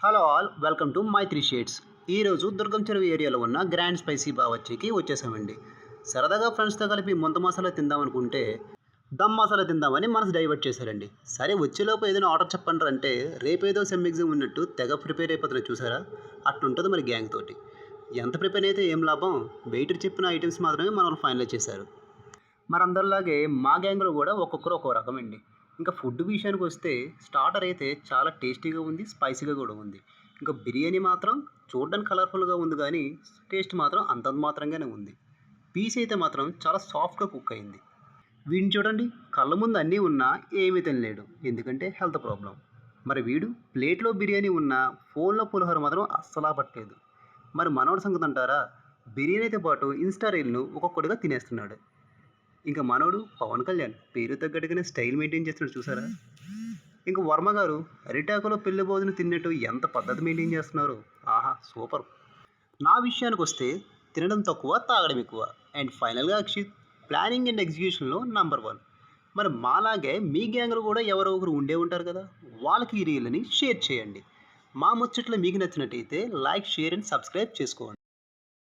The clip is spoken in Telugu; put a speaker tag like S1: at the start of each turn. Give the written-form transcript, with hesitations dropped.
S1: Hello all welcome to my three shades. ఈరోజు దుర్గం చెరువు ఏరియాలో ఉన్న గ్రాండ్ స్పైసీ బావర్చీకి వచ్చేసామండి. సరదాగా ఫ్రెండ్స్తో కలిపి ముంత మసాలా తిందామనుకుంటే దమ్ మసాలా తిందామని మనసు డైవర్ట్ చేశారండి. సరే వచ్చేలోపు ఏదైనా ఆర్డర్ చెప్పండి అంటే రేపేదో సెమ్ ఎగ్జామ్ ఉన్నట్టు తెగ ప్రిపేర్ అయిపోతున్నా చూసారా, అట్లుంటుంది మరి గ్యాంగ్ తోటి. ఎంత ప్రిపేర్ అయితే ఏం లాభం, వెయిటర్ చెప్పిన ఐటమ్స్ మాత్రమే మనం ఫైనలైజ్ చేశారు. మరందరిలాగే మా గ్యాంగ్లో కూడా ఒక్కొక్కరు ఒక్కో రకం అండి. ఇంకా ఫుడ్ విషయానికి వస్తే స్టార్టర్ అయితే చాలా టేస్టీగా ఉంది, స్పైసీగా కూడా ఉంది. ఇంకా బిర్యానీ మాత్రం చూడడానికి కలర్ఫుల్గా ఉంది కానీ టేస్ట్ మాత్రం అంతంత మాత్రంగానే ఉంది. పీస్ అయితే మాత్రం చాలా సాఫ్ట్గా కుక్ అయింది. వీడిని చూడండి, కళ్ళ ముందు అన్నీ ఉన్నా ఏమీ తినలేడు, ఎందుకంటే హెల్త్ ప్రాబ్లం. మరి వీడు ప్లేట్లో బిర్యానీ ఉన్నా ఫోన్లో పులిహోర మాత్రం అస్సలా పట్టలేదు. మరి మనోడి సంగతి అంటారా, బిర్యానీతో పాటు ఇన్స్టా రీల్ను ఒక్కొక్కటిగా తినేస్తున్నాడు. ఇంకా మనోడు పవన్ కళ్యాణ్ పేరు తగ్గట్టుగానే స్టైల్ మెయింటైన్ చేస్తున్నాడు చూసారా. ఇంకా వర్మ గారు అరిటాకులో పెళ్లి భోజనం తిన్నట్టు ఎంత పద్ధతి మెయింటైన్ చేస్తున్నారు. ఆహా సూపర్. నా విషయానికి వస్తే తినడం తక్కువ, తాగడం ఎక్కువ. అండ్ ఫైనల్గా అక్షిత్ ప్లానింగ్ అండ్ ఎగ్జిక్యూషన్లో నంబర్ 1. మరి మాలాగే మీ గ్యాంగ్లో కూడా ఎవరో ఒకరు ఉండే ఉంటారు కదా, వాళ్ళకి ఈ రీల్ని షేర్ చేయండి. మా ముచ్చట్లు మీకు నచ్చినట్టయితే లైక్, షేర్ అండ్ సబ్స్క్రైబ్ చేసుకోండి.